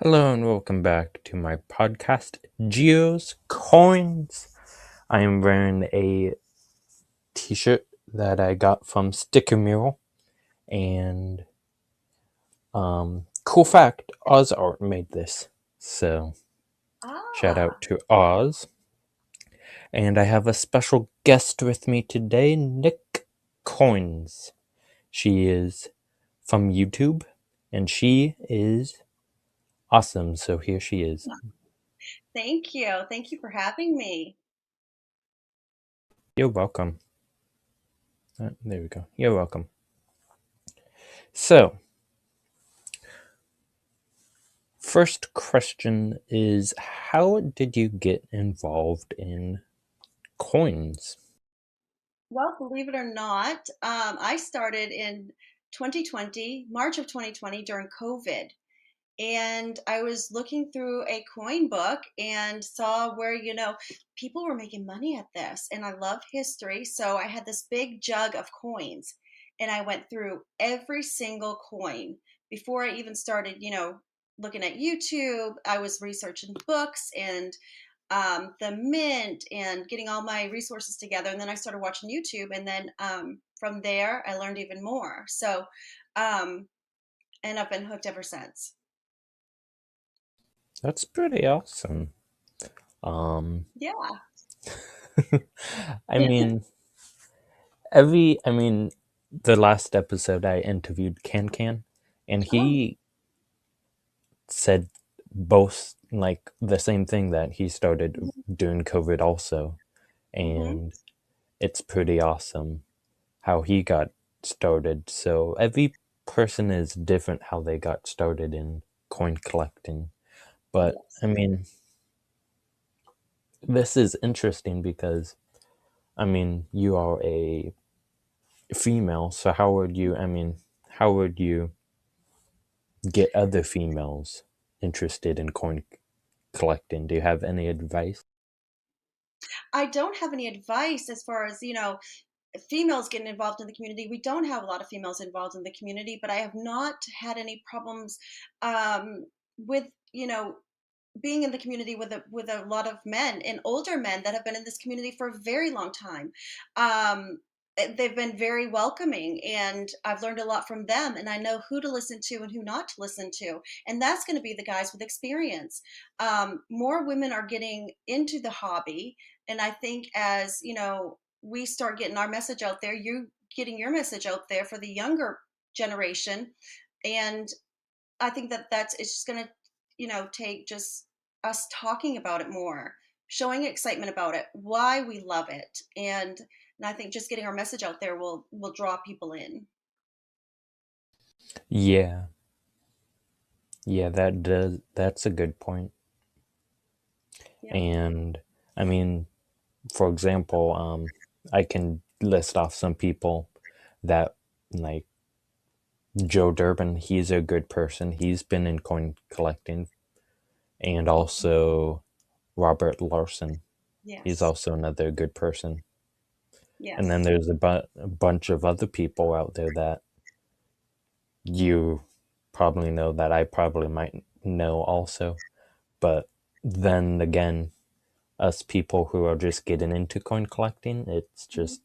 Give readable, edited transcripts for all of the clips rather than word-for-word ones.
Hello and welcome back to my podcast, Geo's Coins. I am wearing a t-shirt that I got from Sticker Mural, and cool fact, Oz Art made this. So shout out Ah, to Oz. And I have a special guest with me today, Nick Coins. She is from YouTube, and she is awesome. So here she is. thank you. Thank you for having me. You're welcome. There we go. You're welcome. So, first question is, how did you get involved in coins? Well, believe it or not, I started in 2020, March of 2020 during COVID. And I was looking through a coin book and saw where, people were making money at this. And I love history. So I had this big jug of coins and I went through every single coin before I even started, looking at YouTube. I was researching books and the mint and getting all my resources together. And then I started watching YouTube. And then from there, I learned even more. So, um, and I've been hooked ever since. That's pretty awesome. Um, Yeah. I mean, I mean, the last episode I interviewed Can, and Oh, he said both like the same thing that he started doing COVID also, mm-hmm. and it's pretty awesome how he got started. So every person is different how they got started in coin collecting. But Yes. I mean, this is interesting because I mean, you are a female, so how would you get other females interested in coin collecting? Do you have any advice? I don't have any advice as far as, females getting involved in the community. We don't have a lot of females involved in the community, but I have not had any problems with, being in the community with a lot of men and older men that have been in this community for a very long time. They've been very welcoming, and I've learned a lot from them. And I know who to listen to and who not to listen to, and that's going to be the guys with experience. More women are getting into the hobby, and I think as we start getting our message out there, you getting your message out there for the younger generation, and I think that it's just gonna, take just us talking about it more, showing excitement about it, why we love it, and I think just getting our message out there will draw people in. Yeah, yeah, that's a good point. Yeah. And I mean, for example, I can list off some people that like Joe Durbin. He's a good person. He's been in coin collecting, and Mhm. also Robert Larson. He's Yes. also another good person. And then Yes. there's a bunch of other people out there that you probably know that I probably might know also. But then again, us people who are just getting into coin collecting, it's Mhm. just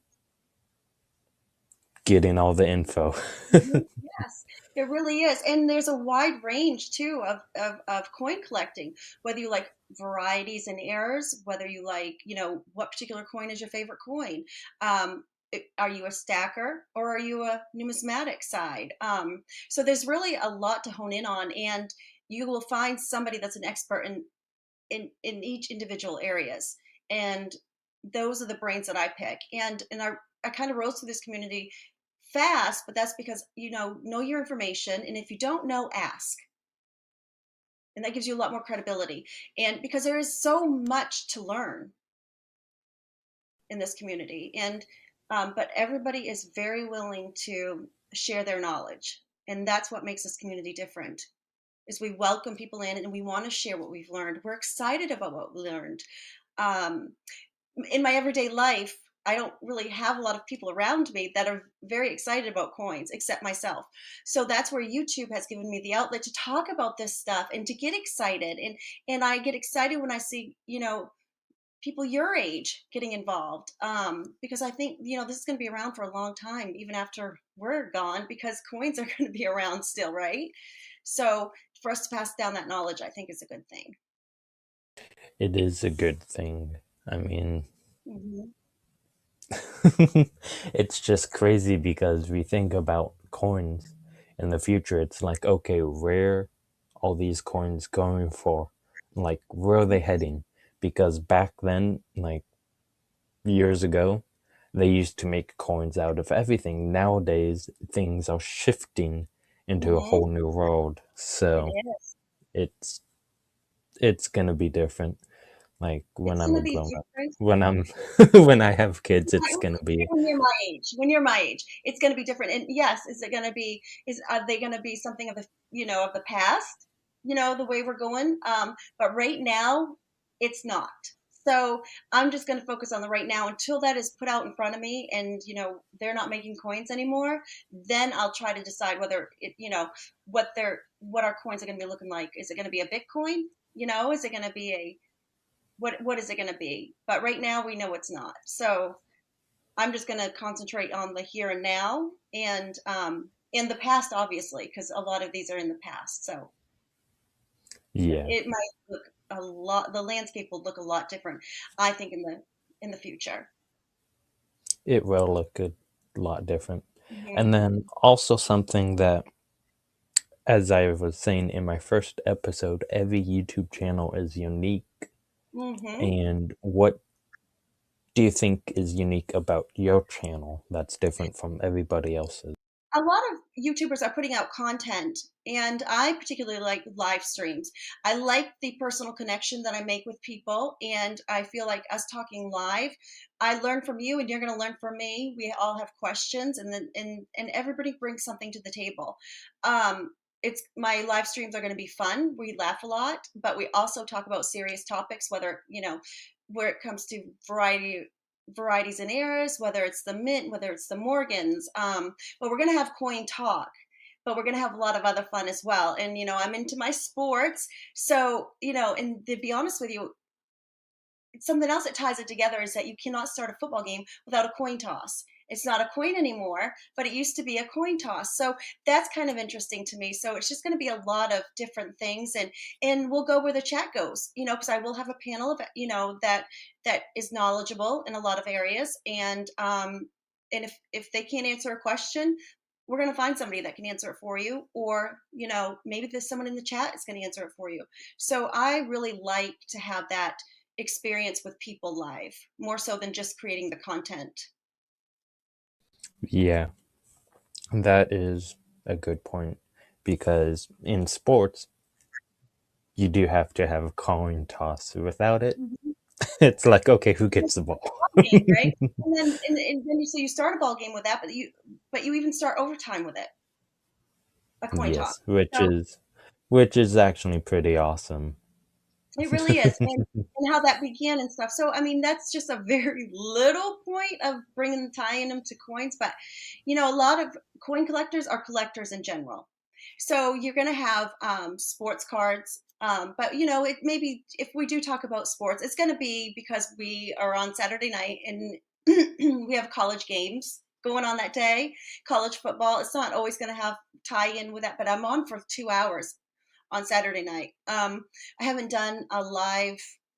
getting all the info. Mhm. Yes, it really is. And there's a wide range too of coin collecting, whether you like varieties and errors, whether you like, what particular coin is your favorite coin. Are you a stacker or are you a numismatic side? So there's really a lot to hone in on, and you will find somebody that's an expert in each individual areas. And those are the brains that I pick. And I kind of rose through this community fast, but that's because know your information, and if you don't know, ask, and that gives you a lot more credibility. And because there is so much to learn in this community, and but everybody is very willing to share their knowledge, and that's what makes this community different. Is we welcome people in and we want to share what we've learned. We're excited about what we learned. um, in my everyday life. I don't really have a lot of people around me that are very excited about coins except myself. So that's where YouTube has given me the outlet to talk about this stuff and to get excited. And I get excited when I see, people your age getting involved, because I think, this is going to be around for a long time, even after we're gone, because coins are going to be around still, right? So for us to pass down that knowledge, I think is a good thing. It is a good thing. I mean, Hmm. it's just crazy because we think about coins in the future. It's like, okay, where all these coins going for? Like, where are they heading? Because back then, like years ago, they used to make coins out of everything. Nowadays, things are shifting into a Hmm. whole new world. It So is. it's it's gonna be different. Like when It's I'm going a to be grown up, different. when I'm when I have kids, it's gonna be When you're my age, it's going to be different. And yes, is it going to be? Is Are they going to be something of the of the past? The way we're going. But right now, it's not. So I'm just going to focus on the right now until that is put out in front of me, and they're not making coins anymore. Then I'll try to decide whether what our coins are going to be looking like. Is it going to be a Bitcoin? Is it going to be a what is it going to be? But right now we know it's not. So I'm just going to concentrate on the here and now, and in the past, obviously, because a lot of these are in the past. So yeah, it might look a lot. The landscape will look a lot different, I think, in the future. it will look a lot different. And Hmm. then also something that, as I was saying in my first episode, every YouTube channel is unique. Hmm. And what do you think is unique about your channel that's different from everybody else's? A lot of YouTubers are putting out content, and I particularly like live streams. I like the personal connection that I make with people, and I feel like us talking live, I learn from you, and you're going to learn from me. We all have questions, and then and everybody brings something to the table. It's My live streams are going to be fun. We laugh a lot, but we also talk about serious topics, whether where it comes to varieties and errors, whether it's the mint, whether it's the Morgans. But we're going to have coin talk, but we're going to have a lot of other fun as well. And I'm into my sports, so and to be honest with you, something else that ties it together is that you cannot start a football game without a coin toss. It's not a coin anymore, but it used to be a coin toss. So that's kind of interesting to me. So it's just going to be a lot of different things, and we'll go where the chat goes. Because I will have a panel of that is knowledgeable in a lot of areas, and if they can't answer a question, we're going to find somebody that can answer it for you, or maybe there's someone in the chat is going to answer it for you. So I really like to have that experience with people live, more so than just creating the content. Yeah, that is a good point because in sports, you do have to have a coin toss. Without it, Mhm. it's like, okay, who It's gets the like ball? a ball game, right? And then you start a ball game with that, but you even start overtime with it, a coin toss. Yes, which So is which is actually pretty awesome. it really is, and how that began and stuff. So I mean, that's just a very little point of tying them to coins, but a lot of coin collectors are collectors in general. So you're going to have sports cards, but it maybe if we do talk about sports, it's going to be because we are on Saturday night and we have college games going on that day, college football. It's not always going to have tie in with that, but I'm on for 2 hours on Saturday night. I haven't done a live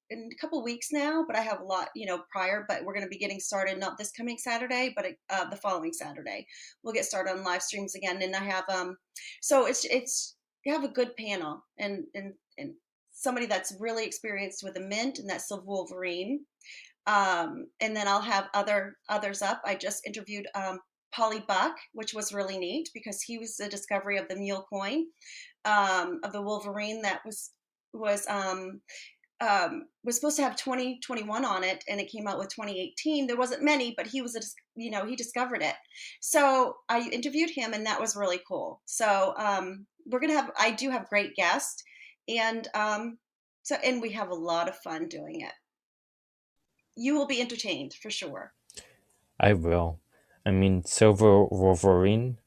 in a couple weeks now, but I have a lot, prior. But we're going to be getting started not this coming Saturday, but the following Saturday. We'll get started on live streams again, and I have so it's you have a good panel and somebody that's really experienced with a mint, and that's the Wolverine. And then I'll have others up. I just interviewed Polly Buck, which was really neat because he was the discovery of the mule coin, of the Wolverine that was supposed to have 2021 on it, and it came out with 2018. There wasn't many, but he was he discovered it. So I interviewed him, and that was really cool. So I do have great guests, and and we have a lot of fun doing it. You will be entertained for sure. I will. I mean, Silver Wolverine,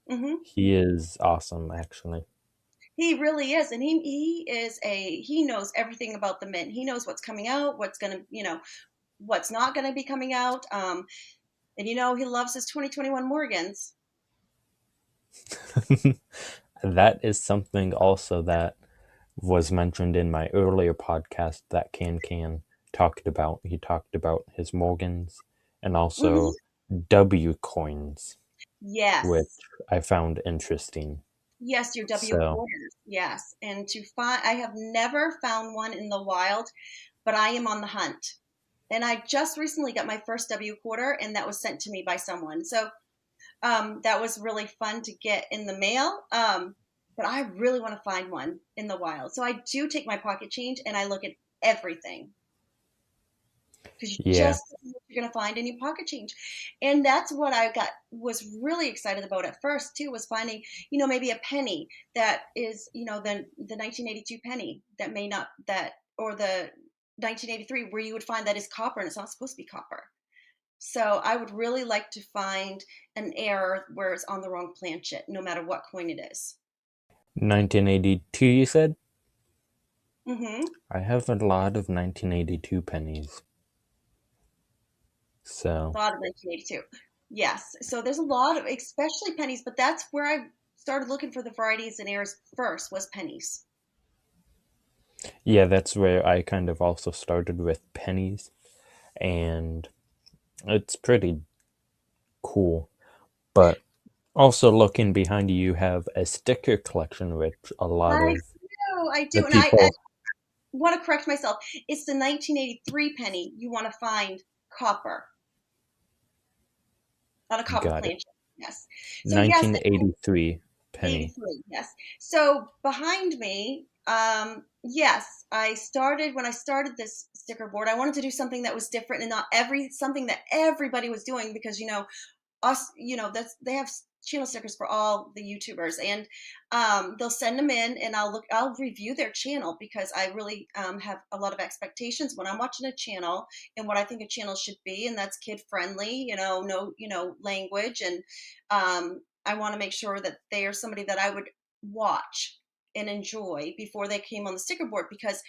Hmm. he is awesome, actually. He really is, and he knows everything about the mint. He knows what's coming out, what's gonna, what's not gonna be coming out. And he loves his 2021 Morgans. That is something also that was mentioned in my earlier podcast that Can talked about. He talked about his Morgans and Hmm. also W coins, which Yes. I found interesting. Yes, your W So, quarters. Yes. And I have never found one in the wild, but I am on the hunt. And I just recently got my first W quarter, and that was sent to me by someone. So that was really fun to get in the mail. But I really want to find one in the wild. So I do take my pocket change and I look at everything because you yeah, just don't know what you're going to find in your pocket change. And that's what I got was really excited about at first too, was finding, maybe a penny that is, the 1982 penny that may not that or the 1983 where you would find that is copper and it's not supposed to be copper. So I would really like to find an error where it's on the wrong planchet, no matter what coin it is. 1982, you said? Mm-hmm. I have a lot of 1982 pennies. A So, lot of 1982. Yes. So there's a lot of, especially pennies, but that's where I started looking for the varieties and errors first was pennies. yeah, that's where I kind of also started with pennies, and it's pretty cool. But also looking behind you, you have a sticker collection, which a lot I of do. I the do. And I people want to correct myself. It's the 1983 penny you want to find copper on a copper got it. planchet. Yes. So yes, 1983 penny. 83, yes. So behind me, yes, I started when I started this sticker board, I wanted to do something that was different and not something that everybody was doing because us, that's they have channel stickers for all the YouTubers, and they'll send them in, and I'll review their channel because I really have a lot of expectations when I'm watching a channel and what I think a channel should be, and that's kid friendly, no, language, and I want to make sure that they are somebody that I would watch and enjoy before they came on the sticker board because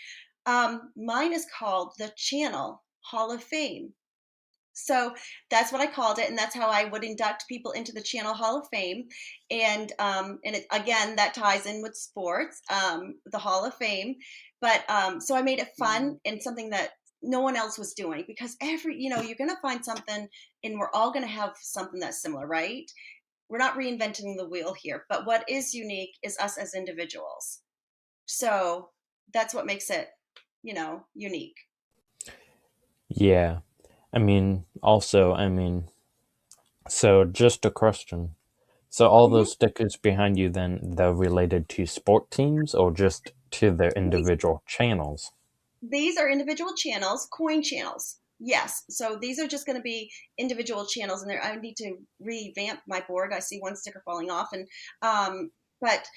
mine is called the Channel Hall of Fame. So that's what I called it, and that's how I would induct people into the Channel Hall of Fame. And again, that ties in with sports, the Hall of Fame. But so I made it fun and something that no one else was doing because you're going to find something, and we're all going to have something that's similar, right? We're not reinventing the wheel here, but what is unique is us as individuals. So that's what makes it, unique. Yeah. So just a question. So all those stickers behind you then they're related to sport teams or just to their Mhm. individual channels? These are individual channels, coin channels. Yes. So these are just going to be individual channels, and there I need to revamp my board. I see one sticker falling off, and but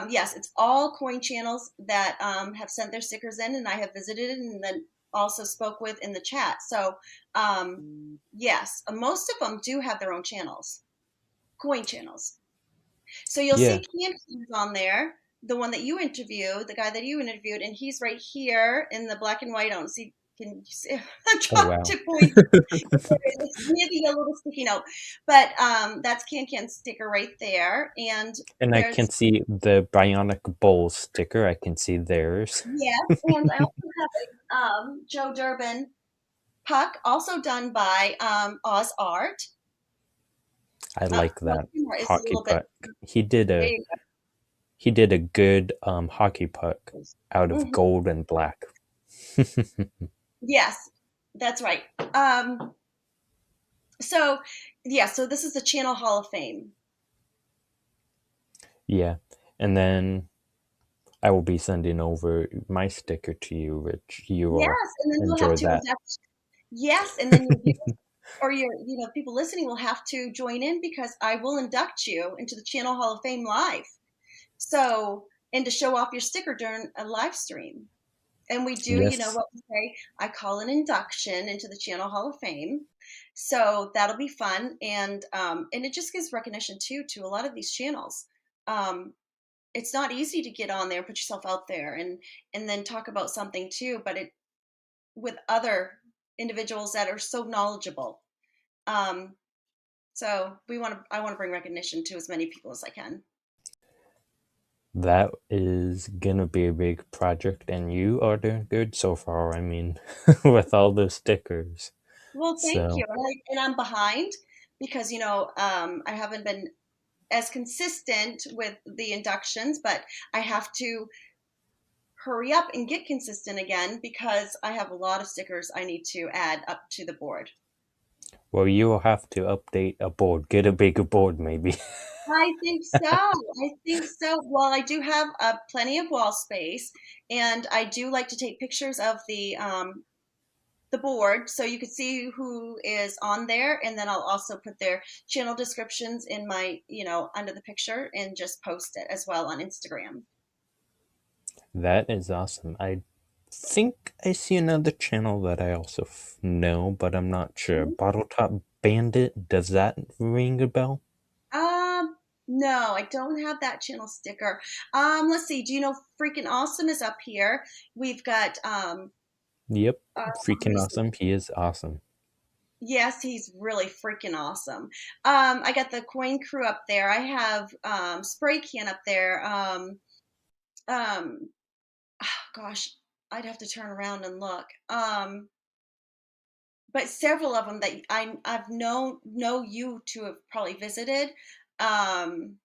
yes, it's all coin channels that have sent their stickers in, and I have visited and then also spoke with in the chat. So yes, most of them do have their own channels, coin channels. So you'll see Yeah. Canfield on there, the one that you interviewed, the guy that you interviewed, and he's right here in the black and white. I don't see. Can you see? I'm Oh trying wow. to point. It's maybe a little sticky note, but that's Can's sticker right there. And And I there's can see the Bionic Bull sticker. I can see theirs. yes, and I also have a Joe Durbin puck, also done by Oz Art. I like Well, that humor is a hockey little bit. puck. He did There a you he did a good hockey puck go. out of Mhm. gold and black. Yes, that's right. So, yeah, so this is the Channel Hall of Fame. Yeah. And then I will be sending over my sticker to you, which you will Yes, and then you'll have enjoy to that. induct. Yes, and then your viewers or your, people listening will have to join in because I will induct you into the Channel Hall of Fame live. So, and to show off your sticker during a live stream. And we do, Yes. what we say, I call an induction into the Channel Hall of Fame. So that'll be fun, and it just gives recognition too to a lot of these channels. Um, it's not easy to get on there and put yourself out there and then talk about something too, but it with other individuals that are so knowledgeable. Um, so I want to bring recognition to as many people as I can. That is gonna be a big project, and you are doing good so far. I mean, with all those stickers. Well, thank you. So, And I'm behind because, I haven't been as consistent with the inductions, but I have to hurry up and get consistent again because I have a lot of stickers I need to add up to the board. well, you will have to update a board, get a bigger board, maybe. I think so. I think so. Well, I do have plenty of wall space, and I do like to take pictures of the board so you can see who is on there, and then I'll also put their channel descriptions in my, under the picture and just post it as well on Instagram. That is awesome. I think I see another channel that I also know, but I'm not sure. Mhm. Bottle Top Bandit, does that ring a bell? Um, no, I don't have that channel sticker. Let's see. Do you know Freaking Awesome is up here? We've got Yep. let Freaking me see. awesome. He is awesome. Yes, he's really freaking awesome. I got the coin crew up there. I have spray can up there. Um, gosh, I'd have to turn around and look. But several of them that I've know you to have probably visited. Um,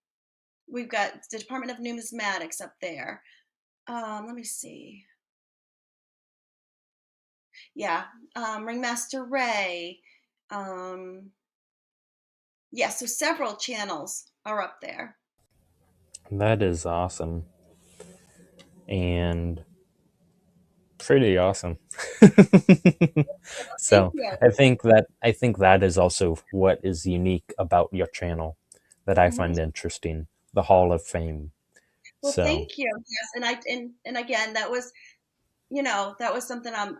we've got the Department of Numismatics up there. Let me see. Yeah, Ringmaster Ray. Um, yeah, so several channels are up there. That is awesome. And pretty awesome. Thank So you. I think that is also what is unique about your channel that I Mhm. find interesting. The Hall of Fame. Well, So thank you. Yes, and again, that was something I'm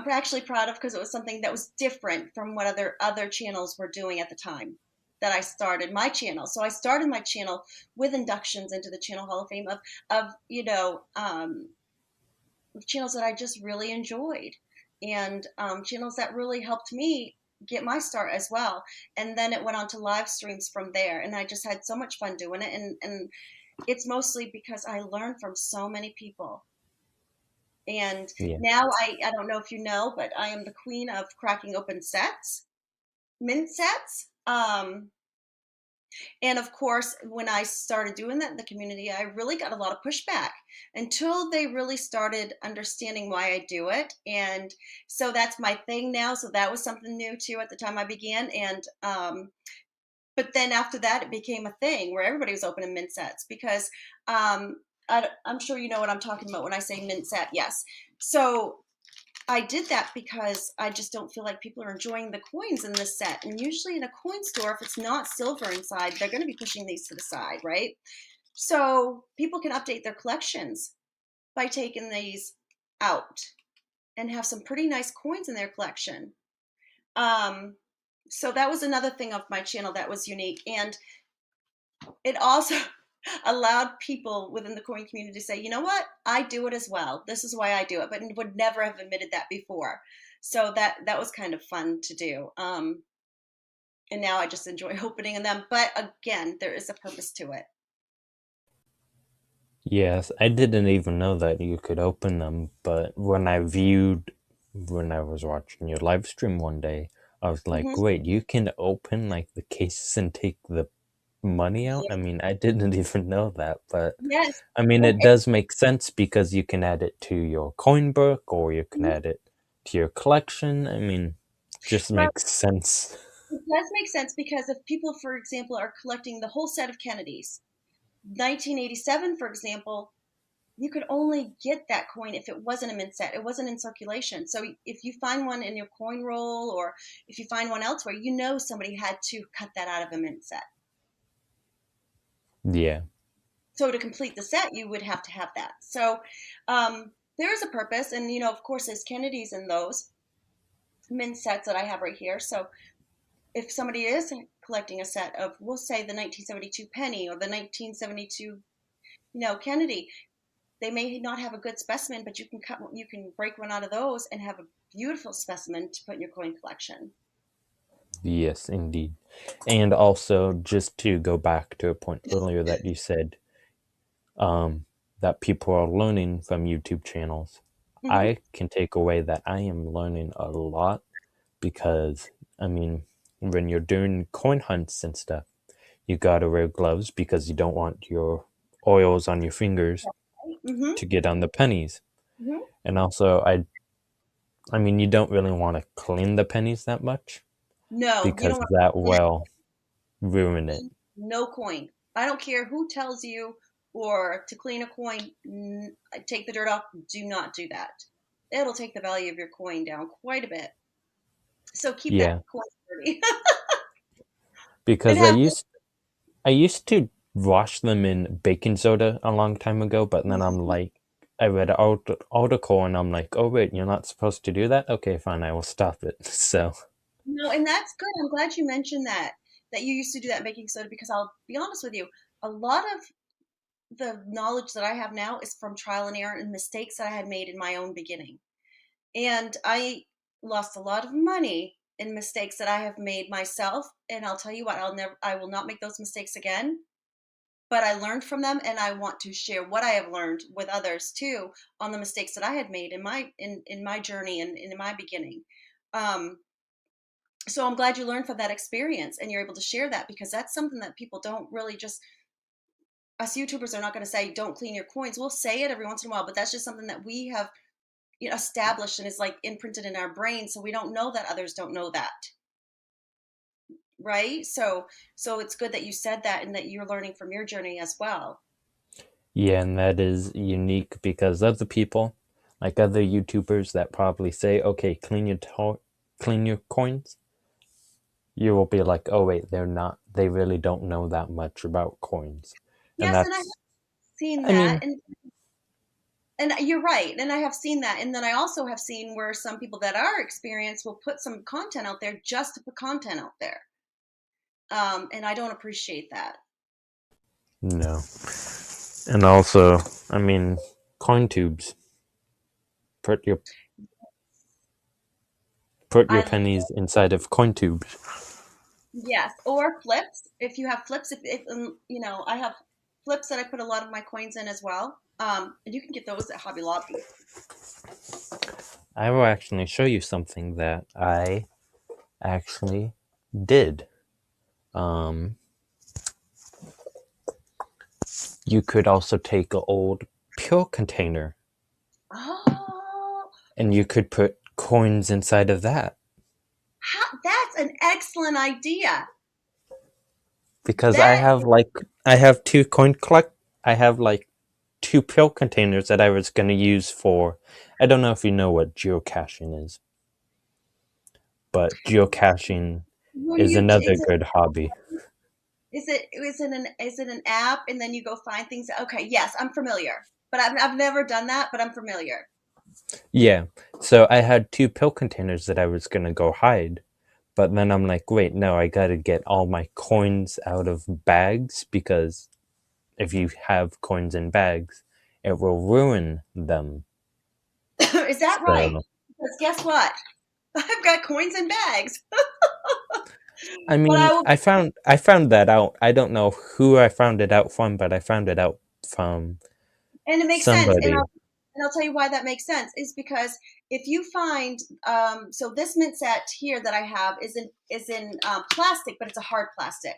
actually proud of because it was something that was different from what other channels were doing at the time that I started my channel. So I started my channel with inductions into the Channel Hall of Fame of channels that I just really enjoyed, and channels that really helped me get my start as well. And then it went on to live streams from there, and I just had so much fun doing it. And it's mostly because I learned from so many people. And yeah. now I don't know if you know, but I am the queen of cracking open sets, mint sets. And of course, when I started doing that in the community, I really got a lot of pushback until they really started understanding why I do it. And so that's my thing now. So that was something new too at the time I began. And but then after that, it became a thing where everybody was opening mint sets because I'm sure you know what I'm talking about when I say mint set. Yes. So I did that because I just don't feel like people are enjoying the coins in this set. And usually in a coin store, if it's not silver inside, they're going to be pushing these to the side, right? So people can update their collections by taking these out and have some pretty nice coins in their collection. Um, so that was another thing of my channel that was unique. And it also allowed people within the coin community to say, you know what, I do it as well. This is why I do it, but would never have admitted that before. So that was kind of fun to do. And now I just enjoy opening them. But again, there is a purpose to it. Yes, I didn't even know that you could open them, but when I was watching your live stream one day, I was like, Hmm. wait, you can open like the cases and take the money out? I mean, I didn't even know that, but Yes. I mean, Well, it does make sense because you can add it to your coin book or you can mhm. add it to your collection. I mean, just Well, makes sense. it does make sense because if people, for example, are collecting the whole set of Kennedys, 1987, for example, you could only get that coin if it wasn't a mint set. It wasn't in circulation. So if you find one in your coin roll or if you find one elsewhere, you know somebody had to cut that out of a mint set. Yeah. So to complete the set, you would have to have that. So there is a purpose, and of course, there's Kennedys in those mint sets that I have right here. So if somebody is collecting a set of, we'll say, the 1972 penny or the 1972, Kennedy, they may not have a good specimen, but you can break one out of those and have a beautiful specimen to put in your coin collection. Yes, indeed. And also, just to go back to a point earlier that you said, um, that people are learning from YouTube channels, Hmm. I can take away that I am learning a lot because, I mean, when you're doing coin hunts and stuff, you gotta wear gloves because you don't want your oils on your fingers Hmm. to get on the pennies. Hmm. And also, I mean, you don't really want to clean the pennies that much No, you don't because want that to. will ruin it. No coin. I don't care who tells you or to clean a coin, take the dirt off. Do not do that. It'll take the value of your coin down quite a bit. So keep that Yeah, coin dirty. And because have. I used to wash them in baking soda a long time ago, but then I'm like, I read an article and I'm like, oh wait, you're not supposed to do that. Okay, fine, I will stop it. So No, and that's good. I'm glad you mentioned that you used to do that in baking soda, because I'll be honest with you, a lot of the knowledge that I have now is from trial and error and mistakes that I had made in my own beginning. And I lost a lot of money in mistakes that I have made myself. And I'll tell you what, I will not make those mistakes again. But I learned from them, and I want to share what I have learned with others too on the mistakes that I had made in my journey and in my beginning. Um, so I'm glad you learned from that experience and you're able to share that, because that's something that people don't really just, us YouTubers are not going to say don't clean your coins. We'll say it every once in a while, but that's just something that we have, established and is like imprinted in our brain, so we don't know that others don't know that, right? So it's good that you said that and that you're learning from your journey as well. yeah, and that is unique because other people, like other YouTubers that probably say, okay, clean your coins, you will be like, oh wait, they really don't know that much about coins. And Yes, and I have that's, seen I that, mean, and you're right, and I have seen that, and then I also have seen where some people that are experienced will put some content out there just to put content out there, and I don't appreciate that. no. And also, I mean, coin tubes. Put your put your I pennies inside of coin tubes. Yes, or flips. If you have flips, if I have flips that I put a lot of my coins in as well. And you can get those at Hobby Lobby. I will actually show you something that I actually did. Um, you could also take an old pill container Oh, and you could put coins inside of that that's an excellent idea. because That I have two coin collect I have like two pill containers that I was going to use for, I don't know if you know what geocaching is, but geocaching when is you another good hobby. is it an app and then you go find things? Okay, yes, I'm familiar, but I've never done that, but I'm familiar. Yeah. So I had two pill containers that I was going to go hide. But then I'm like, wait, no, I got to get all my coins out of bags because if you have coins in bags, it will ruin them. Is that right? So, Because guess what? I've got coins in bags, I but mean, I found that out. I don't know who I found it out from, but I found it out from and it makes sense. And somebody. I'll tell you why that makes sense is because if you find, so this mint set here that I have is in plastic, but it's a hard plastic.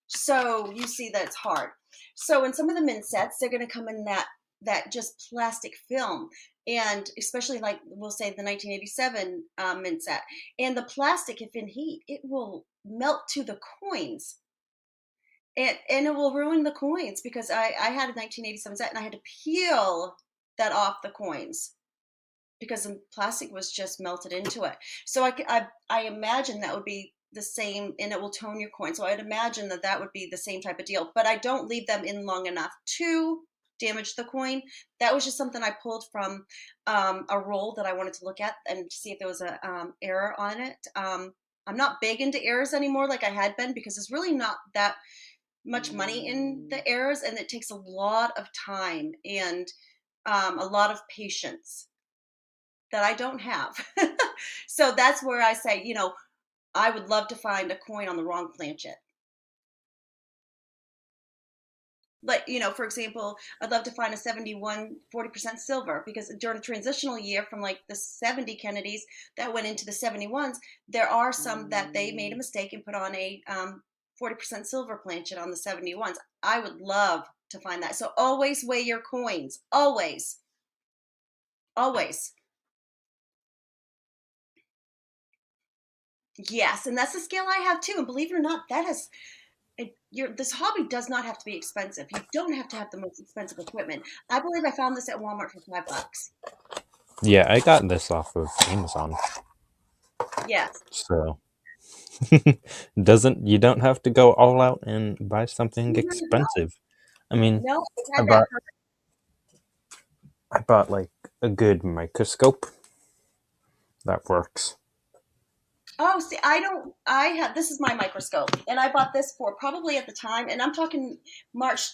So you see that it's hard. So in some of the mint sets, they're going to come in that just plastic film, and especially like we'll say the 1987 mint set, and the plastic, if in heat, it will melt to the coins. And it will ruin the coins, because I had a 1987 set and I had to peel that off the coins because the plastic was just melted into it. So I imagine that would be the same, and it will tone your coin. So I'd imagine that that would be the same type of deal. But I don't leave them in long enough to damage the coin. That was just something I pulled from a roll that I wanted to look at and see if there was a error on it. I'm not big into errors anymore like I had been because there's really not that much money in the errors, and it takes a lot of time and a lot of patience that I don't have. So that's where I say, I would love to find a coin on the wrong planchet. Like, for example, I'd love to find a 71 40% silver because during a transitional year from like the 70 Kennedys that went into the 71s, there are some that they made a mistake and put on a 40% silver planchet on the 71s. I would love to find that. So always weigh your coins. Always. Always. Yes, and that's the scale I have too. And believe it or not, that has this hobby does not have to be expensive. You don't have to have the most expensive equipment. I believe I found this at Walmart for $5. Yeah, I got this off of Amazon. Yes. So doesn't you don't have to go all out and buy something No, expensive. I mean, no, it I had that bought I bought like a good microscope that works. Oh, see, I don't. I have. This is my microscope, and I bought this for probably at the time, and I'm talking March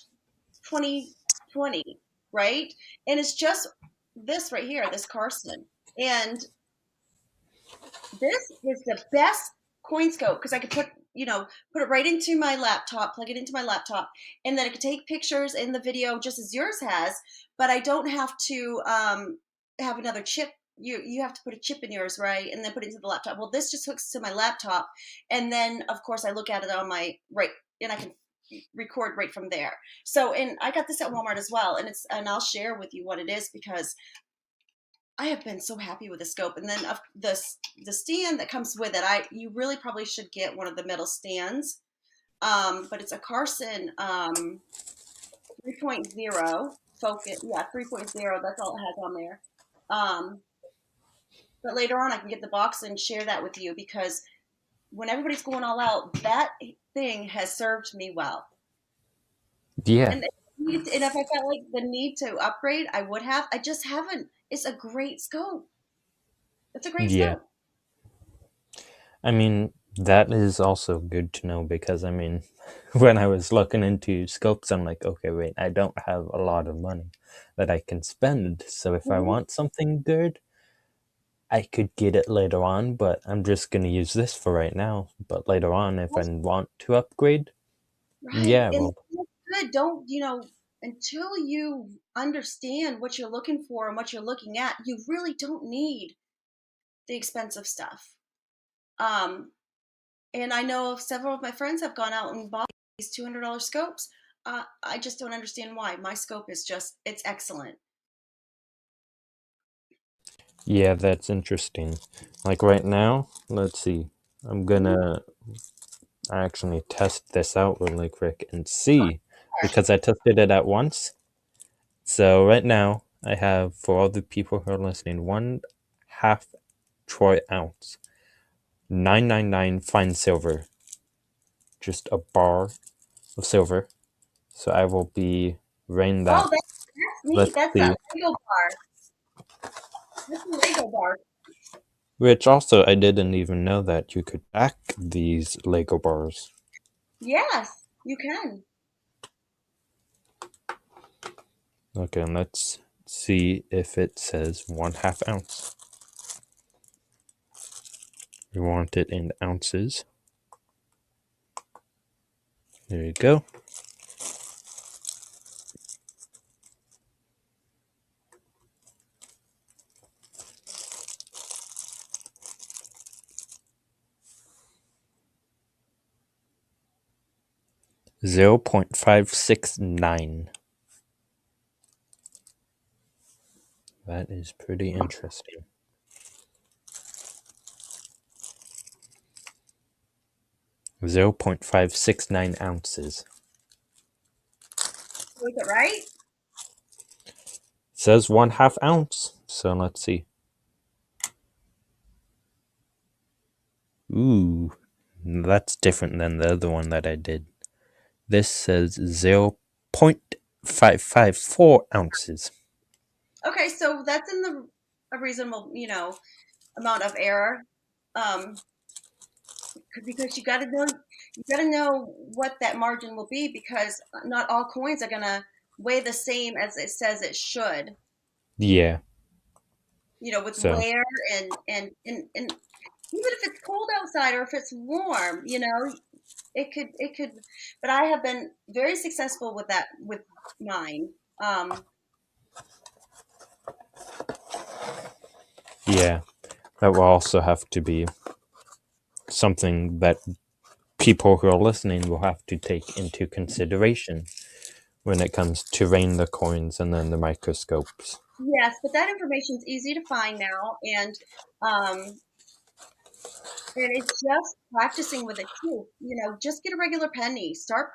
2020, right? And it's just this right here, this Carson, and this is the best coin scope because I could put it right into my laptop, plug it into my laptop, and then it could take pictures in the video just as yours has. But I don't have to have another chip. You have to put a chip in yours, right, and then put it into the laptop. Well, this just hooks to my laptop, and then of course I look at it on my right, and I can record right from there. So, and I got this at Walmart as well, and I'll share with you what it is because I have been so happy with the scope, and then the stand that comes with it. You really probably should get one of the metal stands, but it's a Carson 3.0 focus. Yeah, 3.0. That's all it has on there. Um, but later on, I can get the box and share that with you because when everybody's going all out, that thing has served me well. Yeah, And if I felt like the need to upgrade, I would have. I just haven't. It's a great scope. It's a great yeah. scope. I mean, that is also good to know because I mean, when I was looking into scopes, I'm like, okay, wait, I don't have a lot of money that I can spend. So if I Mhm. want something good, I could get it later on, but I'm just gonna use this for right now. But later on, if I want to upgrade, Right. yeah, And well, that's good. Don't, until you understand what you're looking for and what you're looking at, you really don't need the expensive stuff. Um, and I know several of my friends have gone out and bought these $200 scopes. I just don't understand why. My scope is it's excellent. yeah, that's interesting. Like right now, let's see. I'm Mhm. gonna actually test this out really quick and see because I tested it at once. So right now, I have for all the people who are listening, 1/2 troy ounce, 999 fine silver, just a bar of silver. So I will be weighing Oh, that. that's neat. Let's That's a see. Lego bar. That's a Lego bar. Which also, I didn't even know that you could back these Lego bars. Yes, you can. Okay, and let's see if it says 1/2 ounce. We want it in ounces. There you go. Zero point 0.569. That is pretty interesting. 0.569 ounces. Was it right? Says 1/2 ounce. So let's see. Ooh, that's different than the other one that I did. This says 0.554 ounces. Okay, so that's a reasonable, amount of error. Um, because you got to know what that margin will be, because not all coins are going to weigh the same as it says it should, Yeah. with So wear, and even if it's cold outside or if it's warm, it could, but I have been very successful with that, with mine. um yeah, that will also have to be something that people who are listening will have to take into consideration when it comes to weighing the coins and then the microscopes. yes, but that information is easy to find now, um and it's just practicing with it too. Just get a regular penny. Start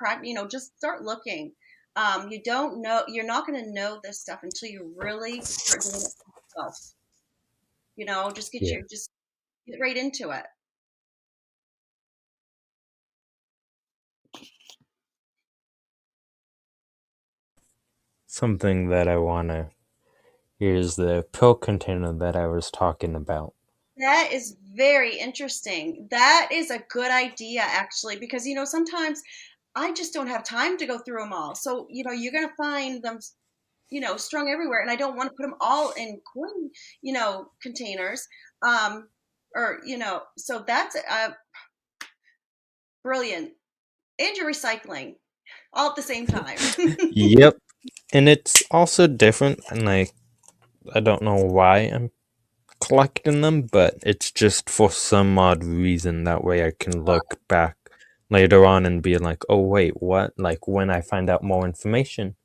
just start looking. You don't know, you're not going to know this stuff until you really start doing it for yourself. Yeah. Just get right into it. Something that I want to. Here's the pill container that I was talking about. That is very interesting. That is a good idea, actually, because sometimes I just don't have time to go through them all. So you're going to find them, strung everywhere, and I don't want to put them all in coin, containers. Um, or so that's brilliant. And you're recycling all at the same time. Yep. And it's also different, and I don't know why I'm collecting them, but it's just for some odd reason. That way I can look back later on and be like, oh, wait, what? Like when I find out more information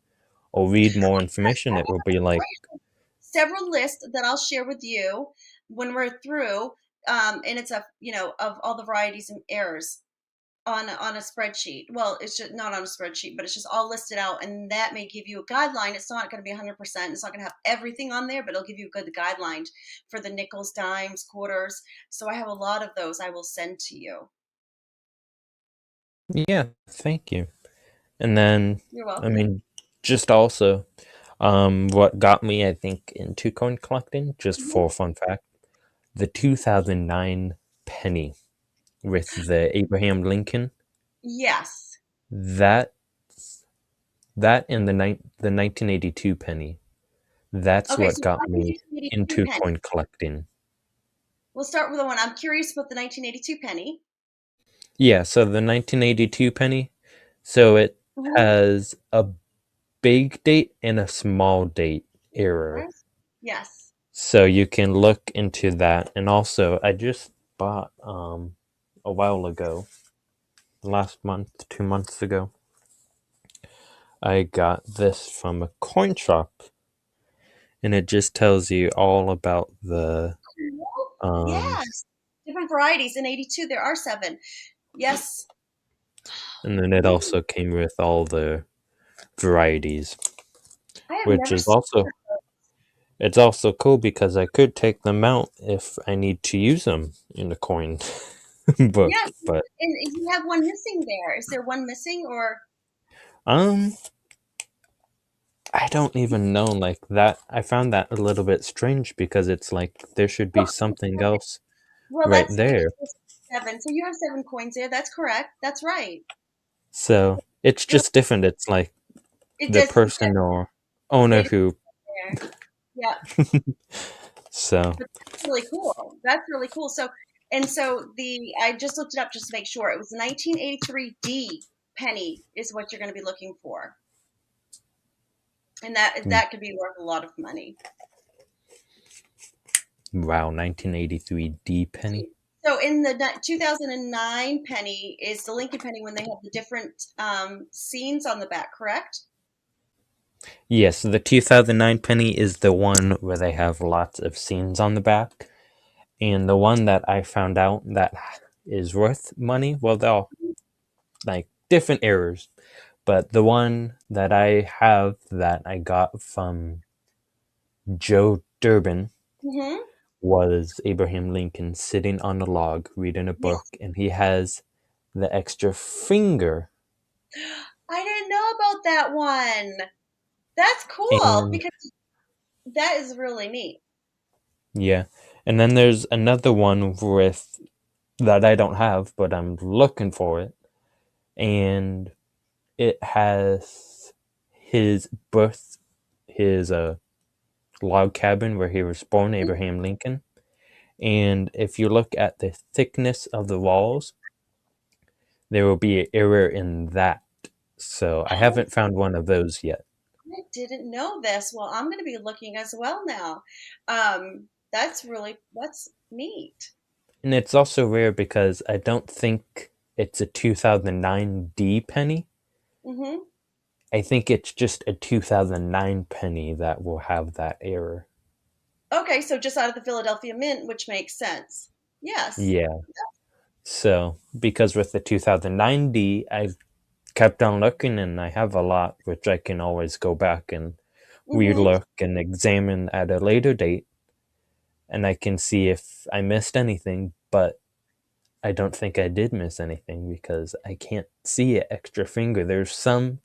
or read more information, it will be like, Several lists that I'll share with you when we're through, and it's of all the varieties and errors on a spreadsheet. Well, it's just not on a spreadsheet, but it's just all listed out, and that may give you a guideline. It's not going to be 100%. It's not going to have everything on there, but it'll give you a good guideline for the nickels, dimes, quarters. So I have a lot of those I will send to you. yeah, thank you. And then, You're I welcome. mean, just also, what got me, I think, into coin collecting, just Mhm. for a fun fact, the 2009 penny with the Abraham Lincoln, Yes. that that and the 1982 penny, that's Okay, what so got start with me 1982 into penny. coin collecting. We'll start with the one I'm curious about, the 1982 penny. Yeah, so the 1982 penny, so it Mhm. has a big date and a small date error. Yes. Yes. So you can look into that. And also, I just bought a while ago, last month, 2 months ago, I got this from a coin shop, and it just tells you all about the Well, um yes. Different varieties. In 82, there are seven. Yes. and then it Ooh, also came with all the varieties, I have which never is seen also one of it's also cool because I could take them out if I need to use them in the coin those. book, Yes. but And you have one missing there. Is there one missing, or? um I don't even know, like that. I found that a little bit strange because it's like there should be something else Well, right that's because there. there's seven. So you have seven coins there. That's correct. That's right. So it's You're, just different. It's like it the does. It does. person or owner It is who. there. Yeah. So But that's really cool. That's really cool. So I just looked it up just to make sure. It was 1983 D penny is what you're going to be looking for, and that could be worth a lot of money. wow, 1983 D penny. So in the 2009 penny is the Lincoln penny when they have the different scenes on the back, correct? Yes, the 2009 penny is the one where they have lots of scenes on the back. And the one that I found out that is worth money, well, they're all like different errors. But the one that I have that I got from Joe Durbin Mm-hmm. was Abraham Lincoln sitting on a log reading a book, Yes. and he has the extra finger. I didn't know about that one. That's cool And because that is really neat. yeah, and then there's another one with that I don't have, but I'm looking for it. And it has his birth, his log cabin where he was born, Abraham Lincoln. And if you look at the thickness of the walls, there will be an error in that. So I Oh, haven't found one of those yet. I didn't know this. Well, I'm going to be looking as well now. That's neat. And it's also rare because I don't think it's a 2009 D penny. Hmm. I think it's just a 2009 penny that will have that error. Okay, so just out of the Philadelphia Mint, which makes sense. Yes. Yeah. So, because with the 2009 D, I've kept on looking and I have a lot, which I can always go back and Hmm. relook and examine at a later date. And I can see if I missed anything, but I don't think I did miss anything because I can't see an extra finger. There's some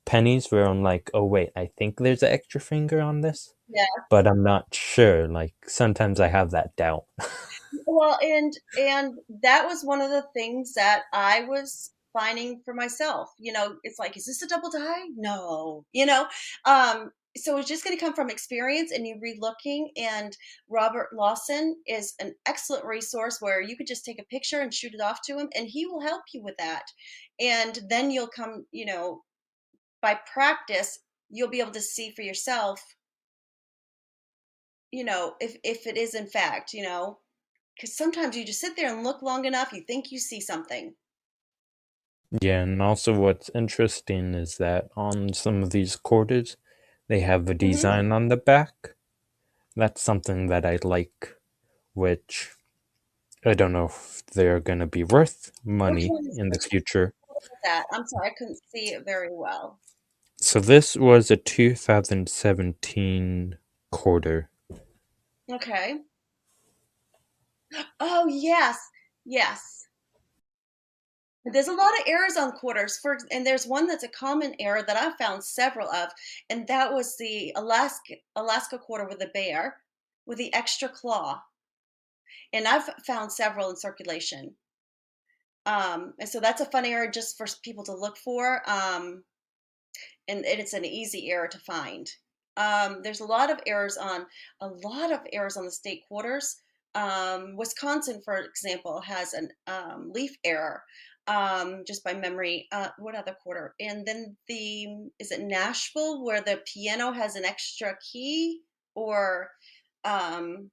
pennies where I'm like, oh, wait, I think there's an extra finger on this, Yeah. but I'm not sure. Like, sometimes I have that doubt. Well, and that was one of the things that I was finding for myself. It's like, is this a double die? No. So it's just going to come from experience and you re-looking. And Robert Lawson is an excellent resource where you could just take a picture and shoot it off to him, and he will help you with that. And then you'll come, by practice, you'll be able to see for yourself, if it is in fact, because sometimes you just sit there and look long enough, you think you see something. Yeah, and also what's interesting is that on some of these quarters, they have a Hmm. design on the back. That's something that I like, which I don't know if they're going to be worth Which money one is in the which future. one is that? I'm sorry, I couldn't see it very well. So this was a 2017 quarter. Okay. Oh, yes. Yes. There's a lot of errors on quarters and there's one that's a common error that I've found several of, and that was the Alaska quarter with the bear with the extra claw. And I've found several in circulation. And so that's a fun error just for people to look for. And it's an easy error to find. There's a lot of errors on the state quarters. Wisconsin, for example, has an leaf error, just by memory. What other quarter? And then is it Nashville where the piano has an extra key, or um,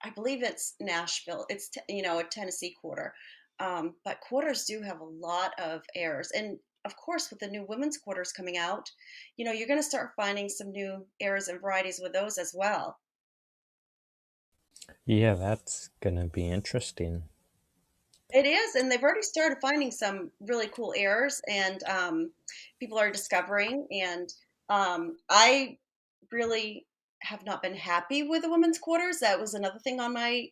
I believe it's Nashville. It's a Tennessee quarter, but quarters do have a lot of errors, and of course, with the new women's quarters coming out, you're going to start finding some new errors and varieties with those as well. Yeah, that's going to be interesting. It is, and they've already started finding some really cool errors, and people are discovering. And I really have not been happy with the women's quarters. That was another thing on my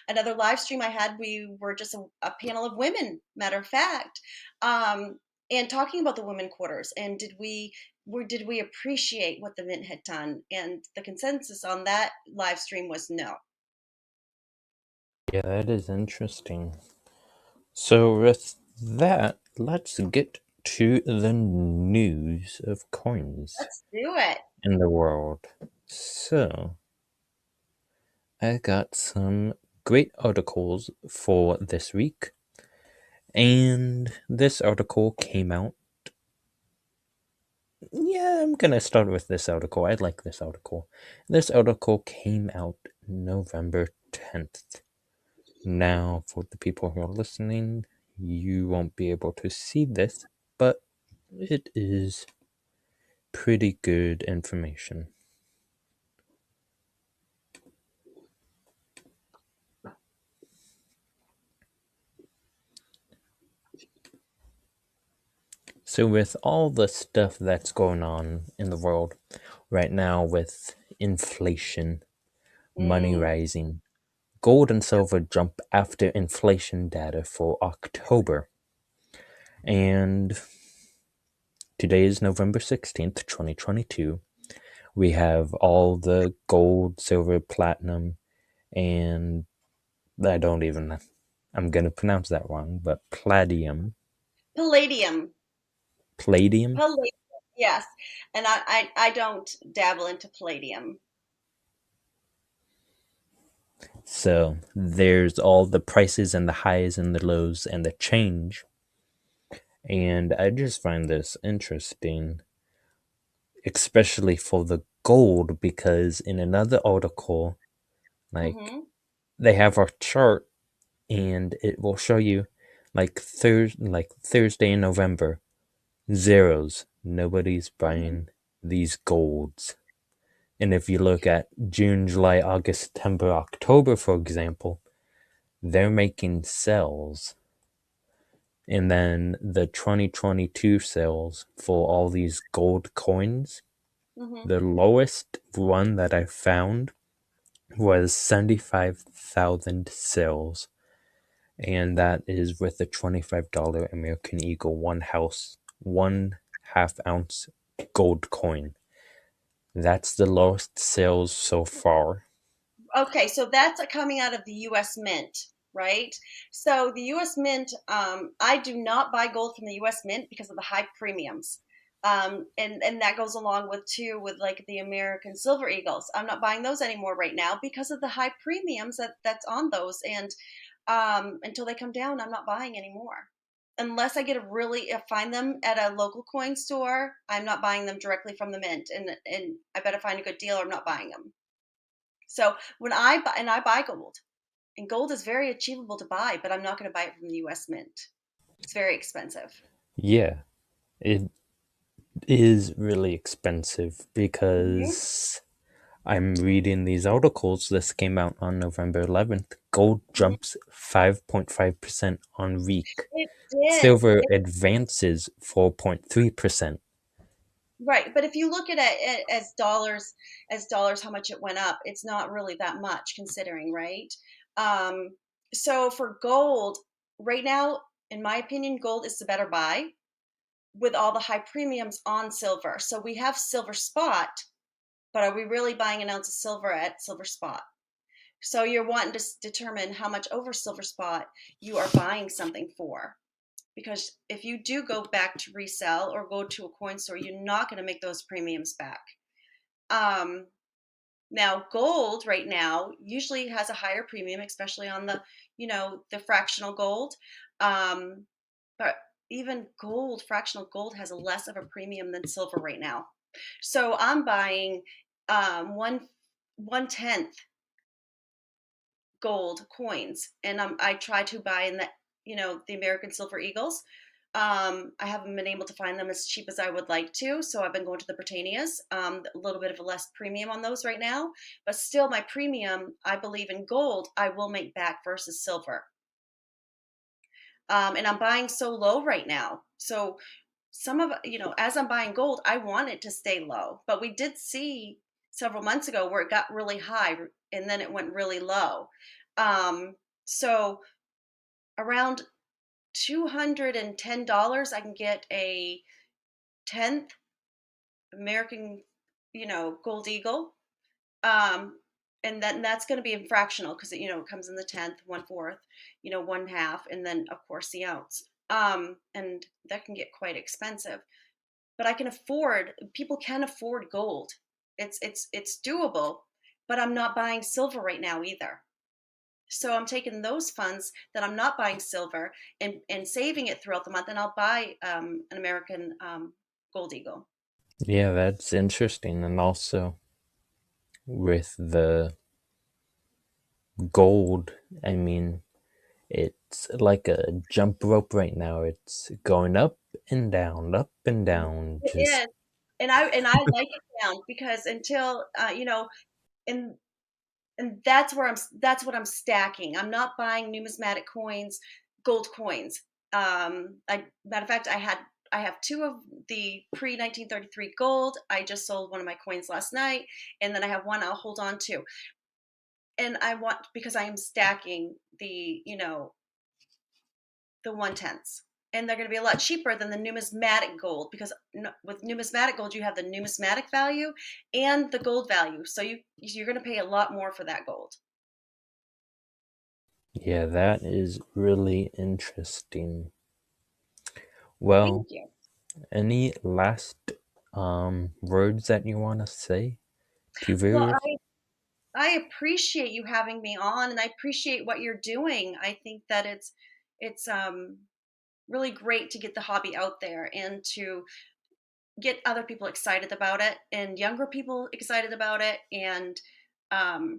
another live stream I had. We were just a panel of women, matter of fact, and talking about the women quarters. And did we appreciate what the mint had done? And the consensus on that live stream was no. Yeah, that is interesting. So, with that, let's get to the news of coins Let's do it. in the world. So, I got some great articles for this week, and this article came out. Yeah, I'm gonna start with this article. I like this article. This article came out November 10th. Now, for the people who are listening, you won't be able to see this, but it is pretty good information. So, with all the stuff that's going on in the world right now, with inflation, money Mm. rising, gold and silver jump after inflation data for October. And today is November 16th, 2022. We have all the gold, silver, platinum, and I don't even, I'm gonna pronounce that wrong, but palladium, Palladium. palladium. Palladium. Yes. And I don't dabble into palladium. So there's all the prices and the highs and the lows and the change. And I just find this interesting, especially for the gold, because in another article, like Hmm. they have our chart and it will show you like Thursday in November, zeros. Nobody's Hmm. buying these golds. And if you look at June, July, August, September, October, for example, they're making sales. And then the 2022 sales for all these gold coins, Hmm. the lowest one that I found was 75,000 sales. And that is with the $25 American Eagle 1/2 ounce gold coin. That's the lowest sales so far. Okay, so that's coming out of the U.S. Mint, right? So the U.S. Mint, I do not buy gold from the U.S. Mint because of the high premiums. And that goes along with too with like the American Silver Eagles. I'm not buying those anymore right now because of the high premiums that's on those. And until they come down, I'm not buying anymore. Unless I get a really find them at a local coin store, I'm not buying them directly from the mint, and I better find a good deal or I'm not buying them. So when I buy gold, and gold is very achievable to buy, but I'm not going to buy it from the U.S. Mint. It's very expensive. Yeah, it is really expensive Hmm. because I'm reading these articles. This came out on November 11th. Gold Hmm. jumps 5.5% on week. It did. Silver advances 4.3%. Right, but if you look at it as dollars, how much it went up, it's not really that much considering, right? Um, so for gold, right now, in my opinion, gold is the better buy with all the high premiums on silver. So we have silver spot, but are we really buying an ounce of silver at silver spot? So you're wanting to determine how much over silver spot you are buying something for. Because if you do go back to resell or go to a coin store, you're not going to make those premiums back. Um, Now, gold right now usually has a higher premium, especially on the fractional gold. Um, but even gold, fractional gold has a less of a premium than silver right now. So I'm buying one tenth gold coins, and I try to buy in the American Silver Eagles. I haven't been able to find them as cheap as I would like to, so I've been going to the Britannias. A little bit of a less premium on those right now, but still, my premium, I believe in gold, I will make back versus silver. And I'm buying so low right now, so as I'm buying gold, I want it to stay low, but we did see several months ago where it got really high and then it went really low. So around $210, I can get a 10th American, gold eagle. Um, and then that's going to be in fractional because it comes in the 10th, 1/4, one half, and then of course the ounce. And that can get quite expensive. But people can afford gold. It's doable, but I'm not buying silver right now either. So I'm taking those funds that I'm not buying silver and saving it throughout the month, and I'll buy an American Gold Eagle. Yeah, that's interesting. And also with the gold, I mean, it's like a jump rope right now. It's going up and down. It Just is, and I like it down because until and and that's what I'm stacking. I'm not buying numismatic coins, gold coins. Matter of fact, I have two of the pre 1933 gold. I just sold one of my coins last night, and then I have one I'll hold on to. And I want because I am stacking the 1/10s. And they're going to be a lot cheaper than the numismatic gold because with numismatic gold you have the numismatic value and the gold value. So you're going to pay a lot more for that gold. Yeah, that is really interesting. Thank Well, you. any last words that you want to say to Well, viewers? I appreciate you having me on, and I appreciate what you're doing. I think that it's really great to get the hobby out there and to get other people excited about it and younger people excited about it, and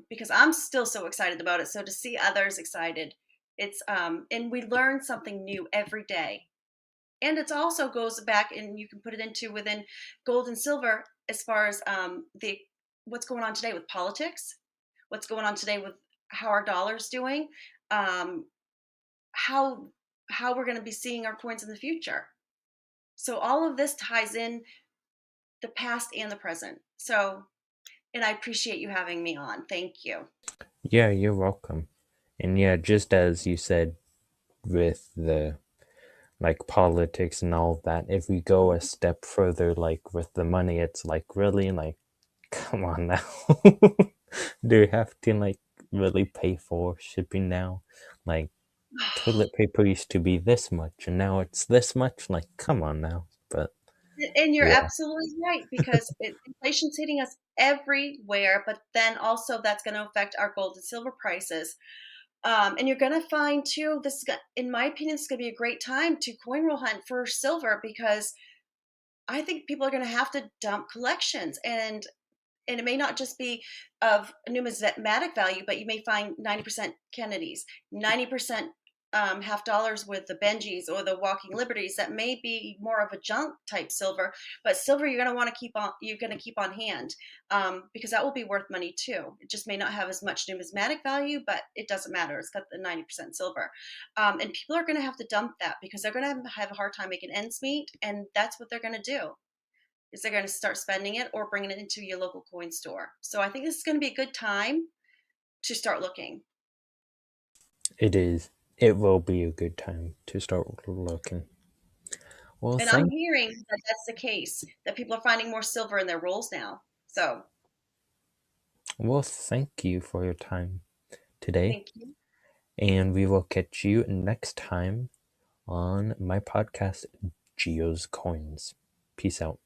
because I'm still so excited about it, so to see others excited, and we learn something new every day. And it also goes back, and you can put it into within gold and silver as far as the what's going on today with politics, what's going on today with how our dollar's doing, um, how how we're going to be seeing our coins in the future. So all of this ties in the past and the present. So, and I appreciate you having me on. Thank you. Yeah, you're welcome. And yeah, just as you said with the like politics and all that, if we go a Mhm. step further, like with the money, it's like really like, come on now. Do you have to like really pay for shipping now? Like toilet paper used to be this much and now it's this much. Like, come on now. But And you're yeah, absolutely right, because inflation's hitting us everywhere, but then also that's going to affect our gold and silver prices. And you're going to find too, in my opinion, it's going to be a great time to coin roll hunt for silver, because I think people are going to have to dump collections, and it may not just be of numismatic value, but you may find 90% Kennedys, 90% half dollars with the Benjis or the Walking Liberties that may be more of a junk type silver, but silver you're going to want to keep on, you're going to keep on hand, because that will be worth money too. It just may not have as much numismatic value, but it doesn't matter. It's got the 90% silver. And people are going to have to dump that because they're going to have a hard time making ends meet. And that's what they're going to do, is they're going to start spending it or bringing it into your local coin store. So I think this is going to be a good time to start looking. it is. It will be a good time to start looking. Well, And I'm thank hearing that that's the case, that people are finding more silver in their rolls now. So thank you for your time today, thank you. and we will catch you next time on my podcast, Geo's Coins. Peace out.